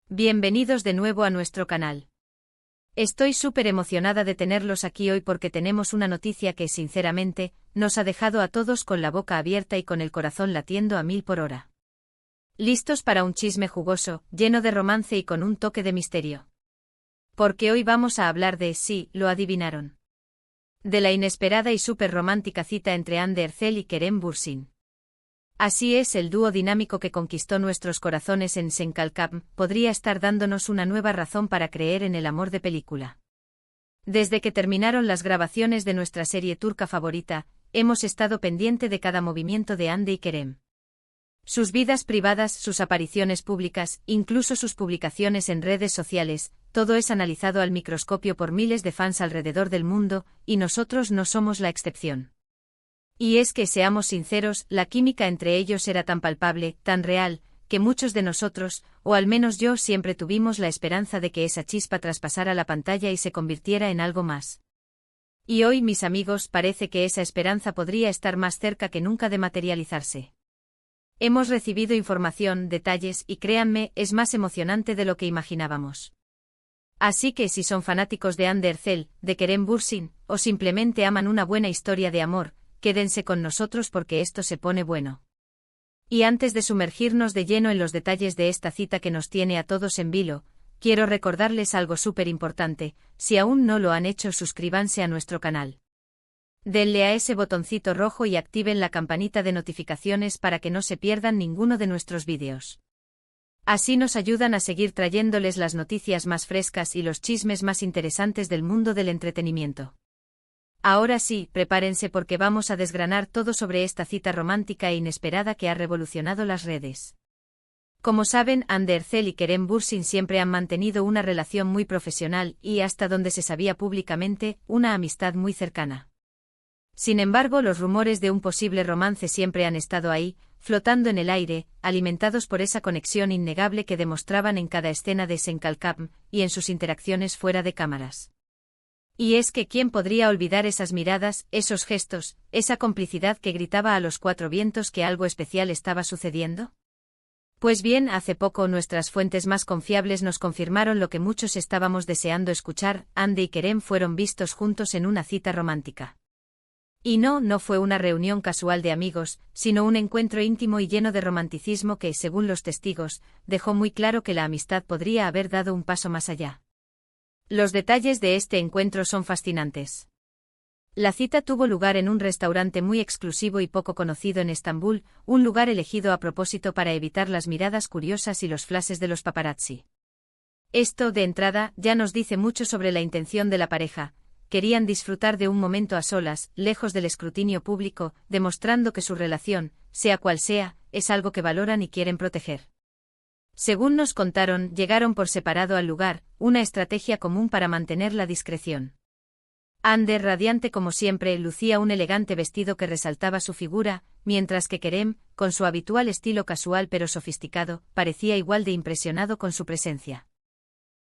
Bienvenidos de nuevo a nuestro canal. Estoy súper emocionada de tenerlos aquí hoy porque tenemos una noticia que, sinceramente, nos ha dejado a todos con la boca abierta y con el corazón latiendo a 1000 por hora. ¿Listos para un chisme jugoso, lleno de romance y con un toque de misterio? Porque hoy vamos a hablar de, sí, lo adivinaron, de la inesperada y súper romántica cita entre Hande Erçel y Kerem Bürsin. Así es, el dúo dinámico que conquistó nuestros corazones en Sen Kalkam podría estar dándonos una nueva razón para creer en el amor de película. Desde que terminaron las grabaciones de nuestra serie turca favorita, hemos estado pendiente de cada movimiento de Hande y Kerem. Sus vidas privadas, sus apariciones públicas, incluso sus publicaciones en redes sociales, todo es analizado al microscopio por miles de fans alrededor del mundo, y nosotros no somos la excepción. Y es que, seamos sinceros, la química entre ellos era tan palpable, tan real, que muchos de nosotros, o al menos yo, siempre tuvimos la esperanza de que esa chispa traspasara la pantalla y se convirtiera en algo más. Y hoy, mis amigos, parece que esa esperanza podría estar más cerca que nunca de materializarse. Hemos recibido información, detalles, y créanme, es más emocionante de lo que imaginábamos. Así que si son fanáticos de Hande Erçel, de Kerem Bürsin, o simplemente aman una buena historia de amor, quédense con nosotros porque esto se pone bueno. Y antes de sumergirnos de lleno en los detalles de esta cita que nos tiene a todos en vilo, quiero recordarles algo súper importante: si aún no lo han hecho, suscríbanse a nuestro canal. Denle a ese botoncito rojo y activen la campanita de notificaciones para que no se pierdan ninguno de nuestros vídeos. Así nos ayudan a seguir trayéndoles las noticias más frescas y los chismes más interesantes del mundo del entretenimiento. Ahora sí, prepárense porque vamos a desgranar todo sobre esta cita romántica e inesperada que ha revolucionado las redes. Como saben, Hande Erçel y Kerem Bürsin siempre han mantenido una relación muy profesional y, hasta donde se sabía públicamente, una amistad muy cercana. Sin embargo, los rumores de un posible romance siempre han estado ahí, flotando en el aire, alimentados por esa conexión innegable que demostraban en cada escena de Sen Kalkam y en sus interacciones fuera de cámaras. Y es que ¿quién podría olvidar esas miradas, esos gestos, esa complicidad que gritaba a los cuatro vientos que algo especial estaba sucediendo? Pues bien, hace poco nuestras fuentes más confiables nos confirmaron lo que muchos estábamos deseando escuchar: Hande y Kerem fueron vistos juntos en una cita romántica. Y no fue una reunión casual de amigos, sino un encuentro íntimo y lleno de romanticismo que, según los testigos, dejó muy claro que la amistad podría haber dado un paso más allá. Los detalles de este encuentro son fascinantes. La cita tuvo lugar en un restaurante muy exclusivo y poco conocido en Estambul, un lugar elegido a propósito para evitar las miradas curiosas y los flashes de los paparazzi. Esto, de entrada, ya nos dice mucho sobre la intención de la pareja: querían disfrutar de un momento a solas, lejos del escrutinio público, demostrando que su relación, sea cual sea, es algo que valoran y quieren proteger. Según nos contaron, llegaron por separado al lugar, una estrategia común para mantener la discreción. Hande, radiante como siempre, lucía un elegante vestido que resaltaba su figura, mientras que Kerem, con su habitual estilo casual pero sofisticado, parecía igual de impresionado con su presencia.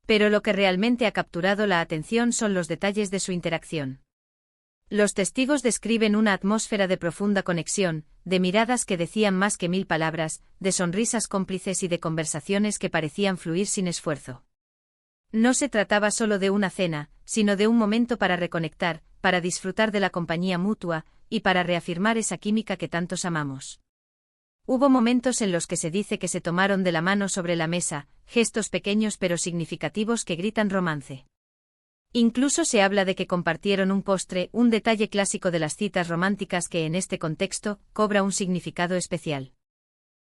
Pero lo que realmente ha capturado la atención son los detalles de su interacción. Los testigos describen una atmósfera de profunda conexión, de miradas que decían más que 1000 palabras, de sonrisas cómplices y de conversaciones que parecían fluir sin esfuerzo. No se trataba solo de una cena, sino de un momento para reconectar, para disfrutar de la compañía mutua, y para reafirmar esa química que tantos amamos. Hubo momentos en los que se dice que se tomaron de la mano sobre la mesa, gestos pequeños pero significativos que gritan romance. Incluso se habla de que compartieron un postre, un detalle clásico de las citas románticas que en este contexto cobra un significado especial.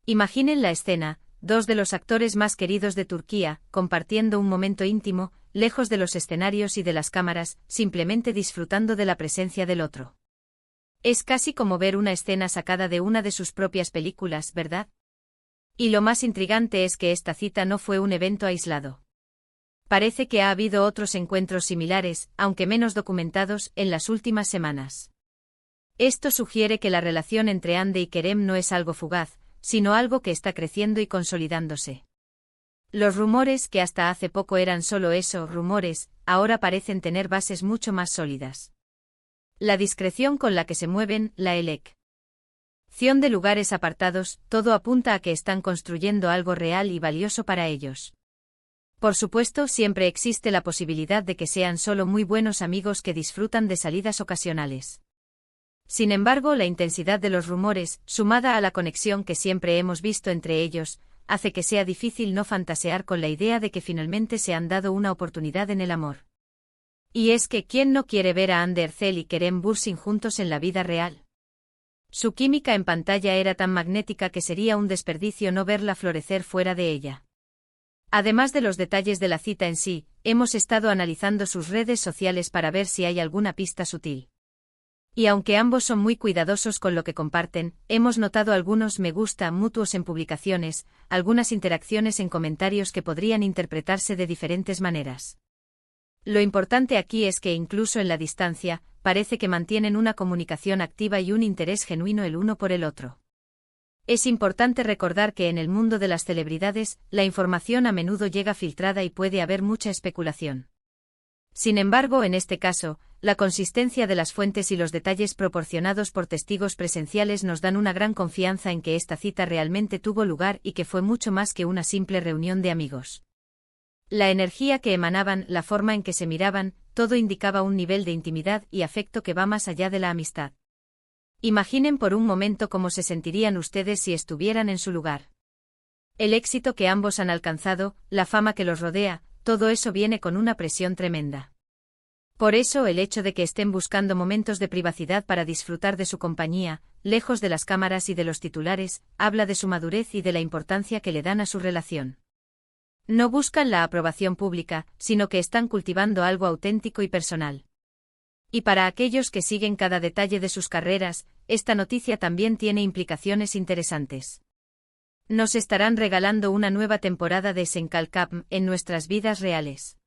Imaginen la escena: dos de los actores más queridos de Turquía, compartiendo un momento íntimo, lejos de los escenarios y de las cámaras, simplemente disfrutando de la presencia del otro. Es casi como ver una escena sacada de una de sus propias películas, ¿verdad? Y lo más intrigante es que esta cita no fue un evento aislado. Parece que ha habido otros encuentros similares, aunque menos documentados, en las últimas semanas. Esto sugiere que la relación entre Hande y Kerem no es algo fugaz, sino algo que está creciendo y consolidándose. Los rumores, que hasta hace poco eran solo eso, rumores, ahora parecen tener bases mucho más sólidas. La discreción con la que se mueven, la elección de lugares apartados, todo apunta a que están construyendo algo real y valioso para ellos. Por supuesto, siempre existe la posibilidad de que sean solo muy buenos amigos que disfrutan de salidas ocasionales. Sin embargo, la intensidad de los rumores, sumada a la conexión que siempre hemos visto entre ellos, hace que sea difícil no fantasear con la idea de que finalmente se han dado una oportunidad en el amor. Y es que ¿quién no quiere ver a Hande Erçel y Kerem Bürsin juntos en la vida real? Su química en pantalla era tan magnética que sería un desperdicio no verla florecer fuera de ella. Además de los detalles de la cita en sí, hemos estado analizando sus redes sociales para ver si hay alguna pista sutil. Y aunque ambos son muy cuidadosos con lo que comparten, hemos notado algunos me gusta mutuos en publicaciones, algunas interacciones en comentarios que podrían interpretarse de diferentes maneras. Lo importante aquí es que incluso en la distancia, parece que mantienen una comunicación activa y un interés genuino el uno por el otro. Es importante recordar que en el mundo de las celebridades, la información a menudo llega filtrada y puede haber mucha especulación. Sin embargo, en este caso, la consistencia de las fuentes y los detalles proporcionados por testigos presenciales nos dan una gran confianza en que esta cita realmente tuvo lugar y que fue mucho más que una simple reunión de amigos. La energía que emanaban, la forma en que se miraban, todo indicaba un nivel de intimidad y afecto que va más allá de la amistad. Imaginen por un momento cómo se sentirían ustedes si estuvieran en su lugar. El éxito que ambos han alcanzado, la fama que los rodea, todo eso viene con una presión tremenda. Por eso el hecho de que estén buscando momentos de privacidad para disfrutar de su compañía, lejos de las cámaras y de los titulares, habla de su madurez y de la importancia que le dan a su relación. No buscan la aprobación pública, sino que están cultivando algo auténtico y personal. Y para aquellos que siguen cada detalle de sus carreras, esta noticia también tiene implicaciones interesantes. Nos estarán regalando una nueva temporada de Senkalkapm en nuestras vidas reales.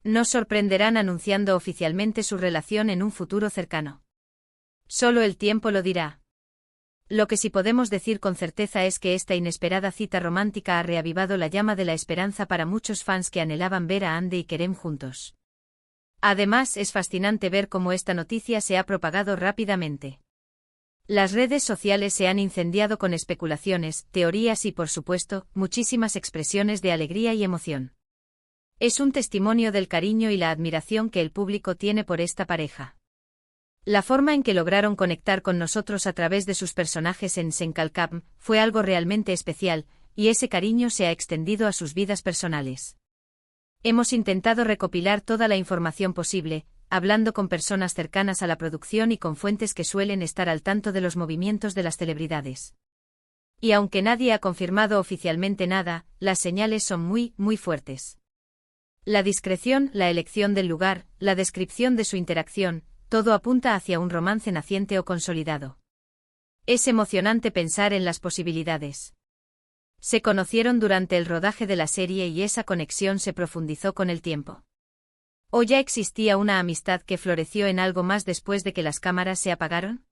Nos sorprenderán anunciando oficialmente su relación en un futuro cercano. Solo el tiempo lo dirá. Lo que sí podemos decir con certeza es que esta inesperada cita romántica ha reavivado la llama de la esperanza para muchos fans que anhelaban ver a Hande y Kerem juntos. Además, es fascinante ver cómo esta noticia se ha propagado rápidamente. Las redes sociales se han incendiado con especulaciones, teorías y, por supuesto, muchísimas expresiones de alegría y emoción. Es un testimonio del cariño y la admiración que el público tiene por esta pareja. La forma en que lograron conectar con nosotros a través de sus personajes en Senkalkapm fue algo realmente especial, y ese cariño se ha extendido a sus vidas personales. Hemos intentado recopilar toda la información posible, hablando con personas cercanas a la producción y con fuentes que suelen estar al tanto de los movimientos de las celebridades. Y aunque nadie ha confirmado oficialmente nada, las señales son muy, muy fuertes. La discreción, la elección del lugar, la descripción de su interacción, todo apunta hacia un romance naciente o consolidado. Es emocionante pensar en las posibilidades. Se conocieron durante el rodaje de la serie y esa conexión se profundizó con el tiempo. ¿O ya existía una amistad que floreció en algo más después de que las cámaras se apagaron?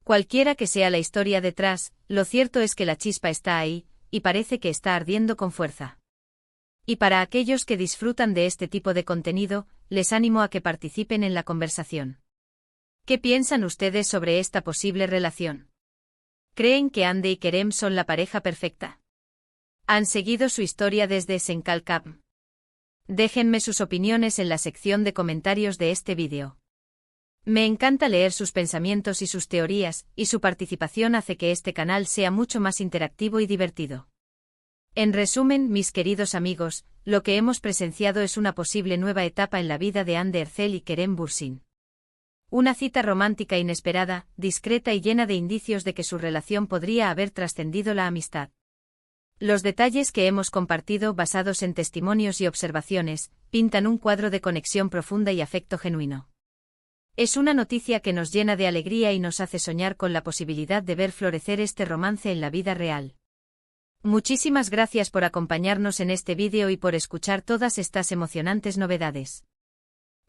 Cualquiera que sea la historia detrás, lo cierto es que la chispa está ahí, y parece que está ardiendo con fuerza. Y para aquellos que disfrutan de este tipo de contenido, les animo a que participen en la conversación. ¿Qué piensan ustedes sobre esta posible relación? ¿Creen que Hande y Kerem son la pareja perfecta? ¿Han seguido su historia desde Senkalkapm? Déjenme sus opiniones en la sección de comentarios de este vídeo. Me encanta leer sus pensamientos y sus teorías, y su participación hace que este canal sea mucho más interactivo y divertido. En resumen, mis queridos amigos, lo que hemos presenciado es una posible nueva etapa en la vida de Hande Erçel y Kerem Bürsin. Una cita romántica inesperada, discreta y llena de indicios de que su relación podría haber trascendido la amistad. Los detalles que hemos compartido, basados en testimonios y observaciones, pintan un cuadro de conexión profunda y afecto genuino. Es una noticia que nos llena de alegría y nos hace soñar con la posibilidad de ver florecer este romance en la vida real. Muchísimas gracias por acompañarnos en este vídeo y por escuchar todas estas emocionantes novedades.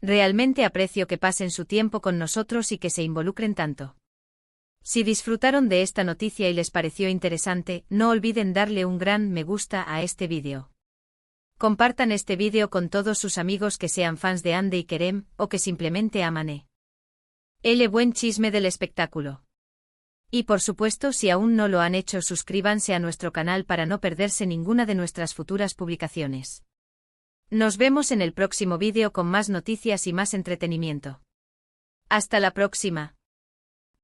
Realmente aprecio que pasen su tiempo con nosotros y que se involucren tanto. Si disfrutaron de esta noticia y les pareció interesante, no olviden darle un gran me gusta a este vídeo. Compartan este vídeo con todos sus amigos que sean fans de Hande y Kerem, o que simplemente aman el buen chisme del espectáculo. Y por supuesto, si aún no lo han hecho, suscríbanse a nuestro canal para no perderse ninguna de nuestras futuras publicaciones. Nos vemos en el próximo vídeo con más noticias y más entretenimiento. Hasta la próxima.